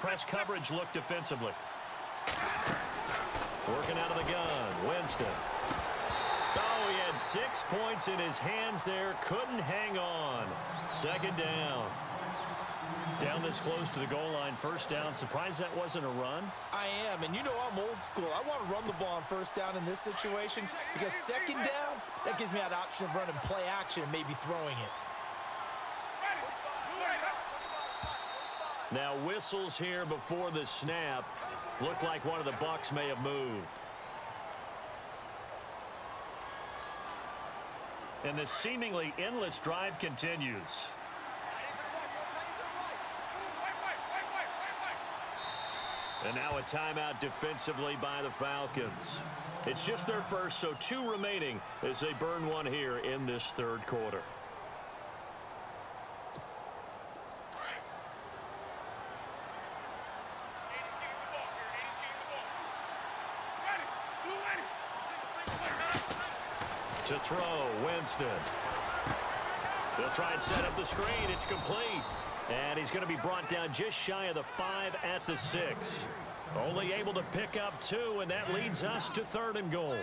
press coverage look defensively? Working out of the gun, Winston. Oh, he had 6 points in his hands there. Couldn't hang on. Second down. Down this close to the goal line. First down. Surprised that wasn't a run? I am, and you know I'm old school. I want to run the ball on first down in this situation because second down, that gives me that option of running play action and maybe throwing it. Now whistles here before the snap. Looked like one of the Bucs may have moved. And this seemingly endless drive continues. And now a timeout defensively by the Falcons. It's just their first, so 2 remaining as they burn one here in this third quarter. To throw, Winston. They'll try and set up the screen. It's complete. And he's going to be brought down just shy of the 5 at the 6. Only able to pick up 2, and that leads us to 3rd and goal.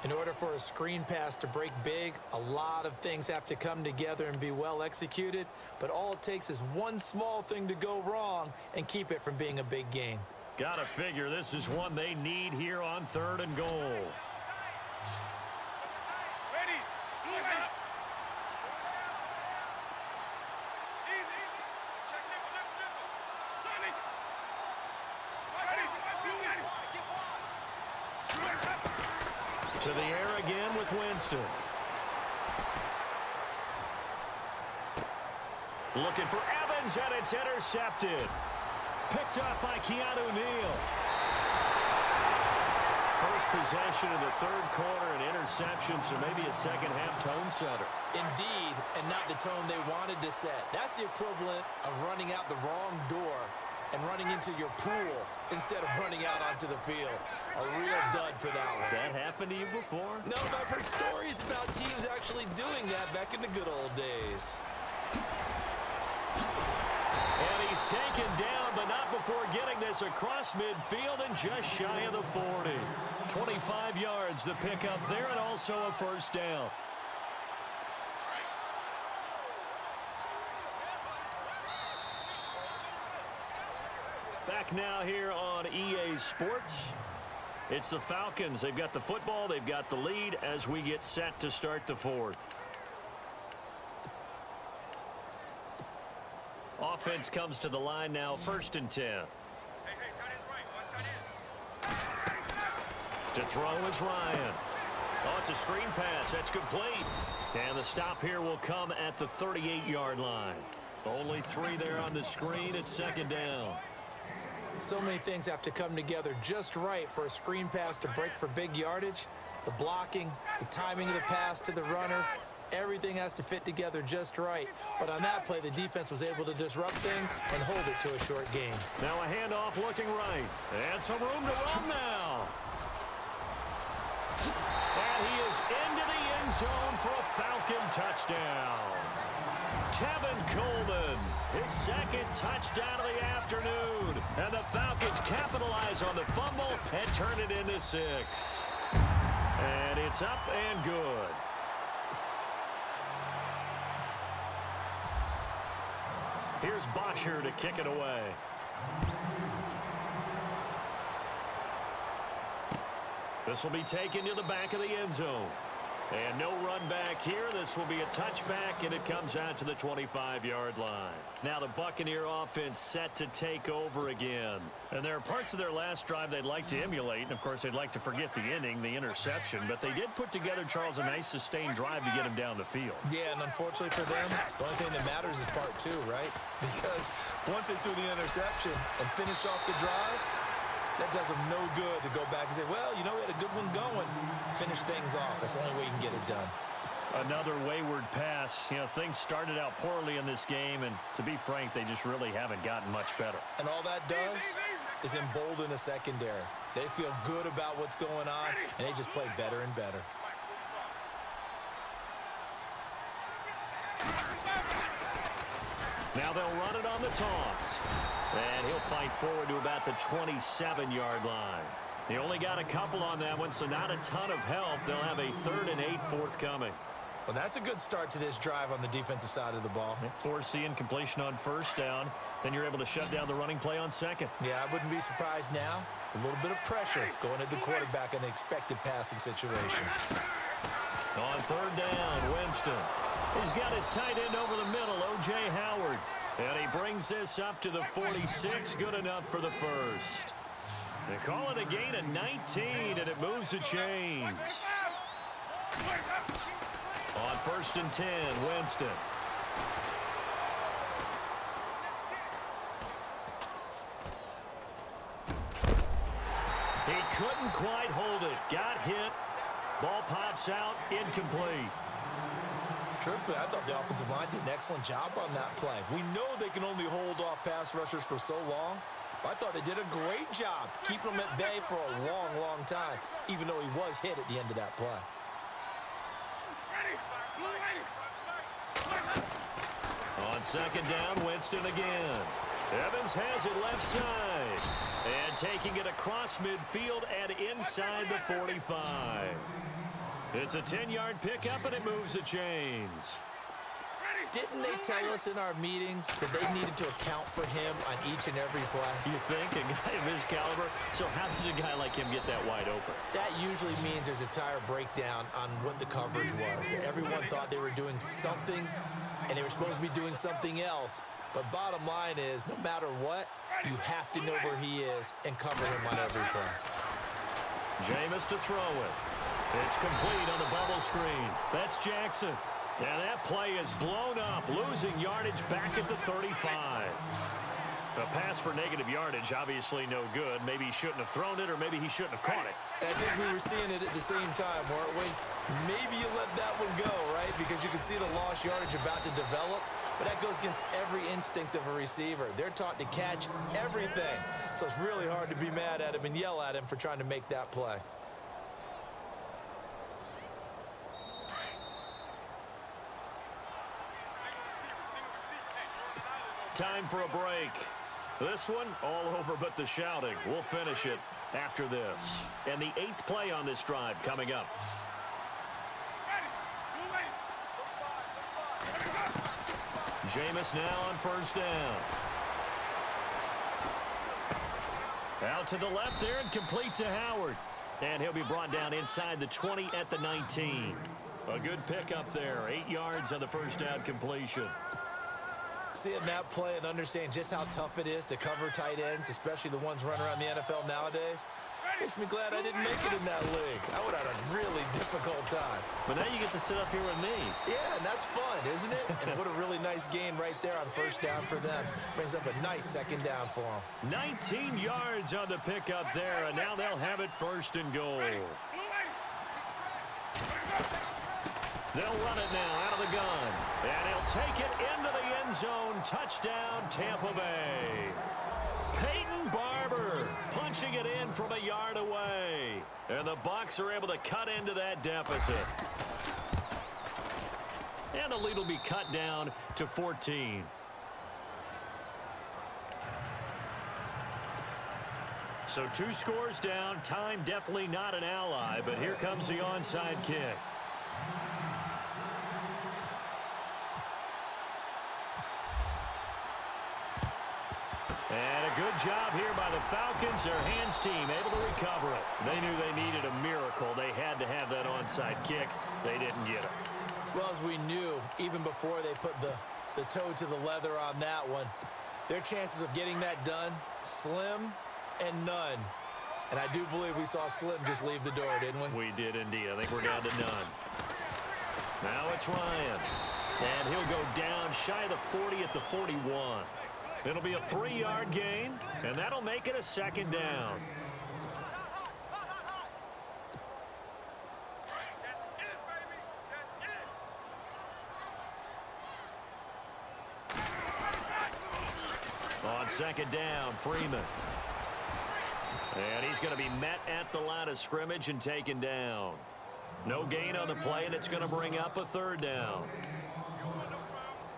In order for a screen pass to break big, a lot of things have to come together and be well executed. But all it takes is one small thing to go wrong and keep it from being a big gain. Gotta figure this is one they need here on 3rd and goal. To the air again with Winston. Looking for Evans, and it's intercepted. Picked up by Keanu Neal. First possession of the third quarter, an interception, so maybe a second-half tone setter. Indeed, and not the tone they wanted to set. That's the equivalent of running out the wrong door and running into your pool instead of running out onto the field. A real dud for that one. Has that happened to you before? No, but I've heard stories about teams actually doing that back in the good old days. And he's taken down, but not before getting this across midfield and just shy of the 40. 25 yards to pick up there, and also a first down. Back now here on EA Sports. It's the Falcons. They've got the football. They've got the lead as we get set to start the 4th. Offense comes to the line now, 1st and 10. To throw is Ryan. Oh, it's a screen pass. That's complete. And the stop here will come at the 38-yard line. Only 3 there on the screen. It's 2nd down. So many things have to come together just right for a screen pass to break for big yardage. The blocking, the timing of the pass to the runner, everything has to fit together just right. But on that play, the defense was able to disrupt things and hold it to a short gain. Now a handoff looking right. And some room to run now. And he is into the end zone for a Falcon touchdown. Tevin Coleman, his 2nd touchdown of the afternoon. And the Falcons capitalize on the fumble and turn it into 6. And it's up and good. Here's Bosher to kick it away. This will be taken to the back of the end zone. And no run back here. This will be a touchback, and it comes out to the 25-yard line. Now the Buccaneer offense set to take over again. And there are parts of their last drive they'd like to emulate. And, of course, they'd like to forget the inning, the interception. But they did put together, Charles, a nice sustained drive to get him down the field. Yeah, and unfortunately for them, the only thing that matters is part 2, right? Because once they threw the interception and finished off the drive, that does them no good to go back and say, well, you know, we had a good one going. Finish things off. That's the only way you can get it done. Another wayward pass. You know, things started out poorly in this game, and to be frank, they just really haven't gotten much better. And all that does is embolden the secondary. They feel good about what's going on, and they just play better and better. Now they'll run it on the toss. And he'll fight forward to about the 27-yard line. They only got a couple on that one, so not a ton of help. They'll have a 3rd and 8 forthcoming. Well, that's a good start to this drive on the defensive side of the ball. Force the incompletion on 1st down. Then you're able to shut down the running play on 2nd. Yeah, I wouldn't be surprised now. A little bit of pressure going at the quarterback in an expected passing situation. On 3rd down, Winston. He's got his tight end over the middle, O.J. Howard. And he brings this up to the 46. Good enough for the first. They call it a gain of 19, and it moves the chains. On 1st and 10, Winston. He couldn't quite hold it. Got hit. Ball pops out. Incomplete. Truthfully, I thought the offensive line did an excellent job on that play. We know they can only hold off pass rushers for so long. I thought they did a great job keeping them at bay for a long, long time, even though he was hit at the end of that play. On 2nd down, Winston again. Evans has it left side. And taking it across midfield and inside the 45. It's a 10-yard pickup, and it moves the chains. Didn't they tell us in our meetings that they needed to account for him on each and every play? You think? A guy of his caliber? So how does a guy like him get that wide open? That usually means there's a tire breakdown on what the coverage was. Everyone thought they were doing something, and they were supposed to be doing something else. But bottom line is, no matter what, you have to know where he is and cover him on every play. Jameis to throw it. It's complete on the bubble screen. That's Jackson. And that play is blown up, losing yardage back at the 35. A pass for negative yardage, obviously no good. Maybe he shouldn't have thrown it, or maybe he shouldn't have caught it. I think we were seeing it at the same time, weren't we? Maybe you let that one go, right? Because you can see the lost yardage about to develop. But that goes against every instinct of a receiver. They're taught to catch everything. So it's really hard to be mad at him and yell at him for trying to make that play. Time for a break. This one, all over but the shouting. We'll finish it after this. And the 8th play on this drive coming up. Jameis now on 1st down. Out to the left there and complete to Howard. And he'll be brought down inside the 20 at the 19. A good pickup there. 8 yards on the 1st down completion. Seeing that play and understand just how tough it is to cover tight ends, especially the ones running around the NFL nowadays, makes me glad I didn't make it in that league. I would have had a really difficult time. But now you get to sit up here with me. Yeah, and that's fun, isn't it? And what a really nice gain right there on 1st down for them. Brings up a nice 2nd down for them. 19 yards on the pickup there, and now they'll have it 1st and goal. They'll run it now out of the gun. And he'll take it into the end zone. Touchdown, Tampa Bay. Peyton Barber punching it in from a yard away. And the Bucs are able to cut into that deficit. And the lead will be cut down to 14. So 2 scores down. Time definitely not an ally, but here comes the onside kick. And a good job here by the Falcons. Their hands team able to recover it. They knew they needed a miracle. They had to have that onside kick. They didn't get it. Well, as we knew, even before they put the toe to the leather on that one, their chances of getting that done, slim and none. And I do believe we saw Slim just leave the door, didn't we? We did indeed. I think we're down to none. Now it's Ryan. And he'll go down shy of the 40 at the 41. It'll be a 3-yard gain, and that'll make it a 2nd down. On 2nd down, Freeman. And he's going to be met at the line of scrimmage and taken down. No gain on the play, and it's going to bring up a 3rd down.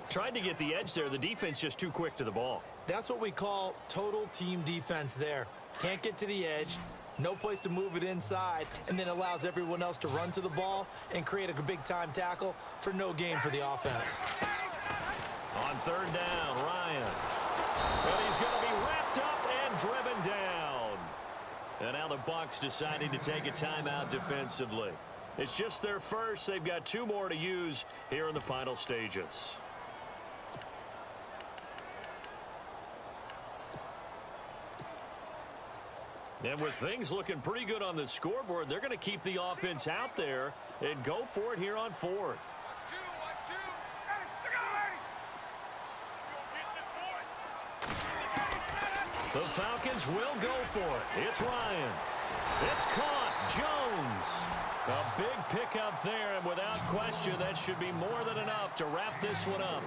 Tried to get the edge there. The defense just too quick to the ball. That's what we call total team defense there. Can't get to the edge, no place to move it inside, and then allows everyone else to run to the ball and create a big-time tackle for no gain for the offense. On third down, Ryan. And he's going to be wrapped up and driven down. And now the Bucs deciding to take a timeout defensively. It's just their first. They've got 2 more to use here in the final stages. And with things looking pretty good on the scoreboard, they're going to keep the offense out there and go for it here on 4th. The Falcons will go for it. It's Ryan. It's caught. Jones. A big pickup there, and without question, that should be more than enough to wrap this one up.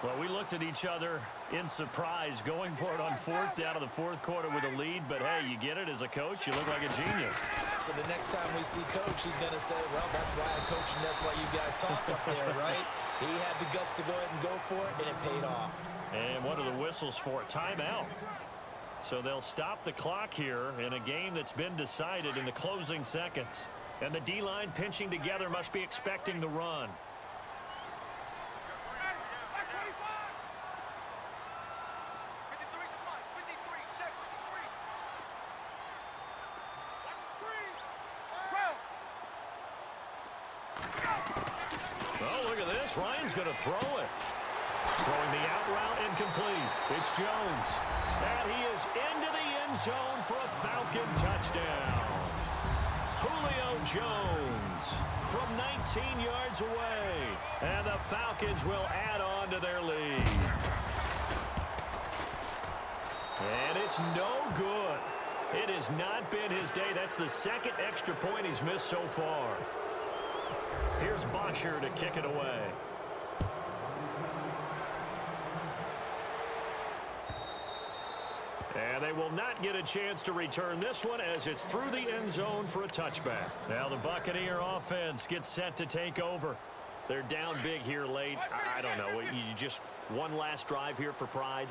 Well, we looked at each other in surprise going for it on 4th down in the 4th quarter with a lead. But, hey, you get it as a coach. You look like a genius. So the next time we see Coach, he's going to say, well, that's why I coach and that's why you guys talk up there, right? He had the guts to go ahead and go for it, and it paid off. And what are the whistles for? Timeout. So they'll stop the clock here in a game that's been decided in the closing seconds. And the D-line pinching together must be expecting the run. Oh, look at this. Ryan's going to throw it. Throwing the out route incomplete. It's Jones. And he is into the end zone for a Falcon touchdown. Julio Jones from 19 yards away. And the Falcons will add on to their lead. And it's no good. It has not been his day. That's the second extra point he's missed so far. Here's Bosher to kick it away. And they will not get a chance to return this one as it's through the end zone for a touchback. Now the Buccaneer offense gets set to take over. They're down big here late. I don't know. You just one last drive here for pride.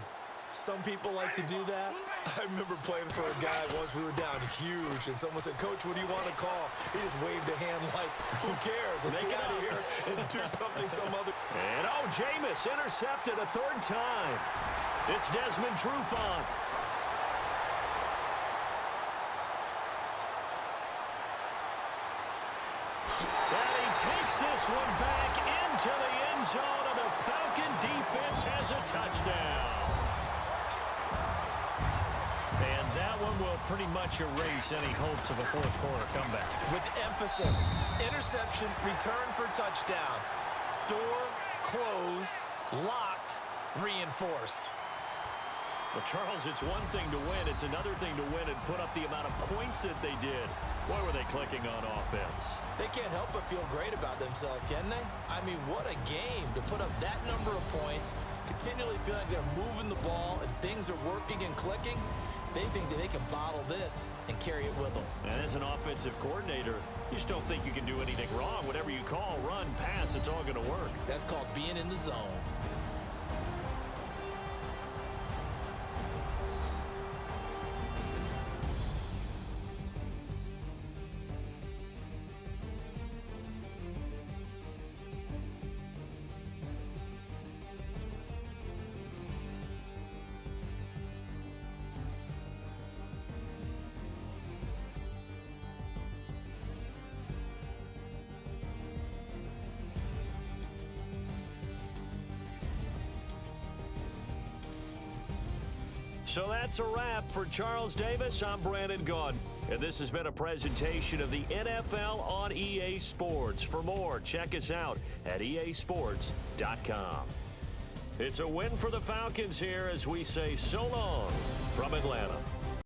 Some people like to do that. I remember playing for a guy once. We were down huge, and someone said, Coach, what do you want to call? He just waved a hand like, who cares? Let's get out of here and do something some other. And, oh, Jameis intercepted a 3rd time. It's Desmond Trufant. And he takes this one back into the end zone, and the Falcon defense has a touchdown. And that one will pretty much erase any hopes of a 4th quarter comeback. With emphasis, interception, return for touchdown. Door closed, locked, reinforced. Well, Charles, it's one thing to win. It's another thing to win and put up the amount of points that they did. Boy, were they clicking on offense. They can't help but feel great about themselves, can they? I mean, what a game to put up that number of points, continually feeling they're moving the ball and things are working and clicking. They think that they can bottle this and carry it with them. And as an offensive coordinator, you just don't think you can do anything wrong. Whatever you call, run, pass, it's all going to work. That's called being in the zone. So that's a wrap for Charles Davis. I'm Brandon Gaudin, and this has been a presentation of the NFL on EA Sports. For more, check us out at easports.com. It's a win for the Falcons here as we say so long from Atlanta.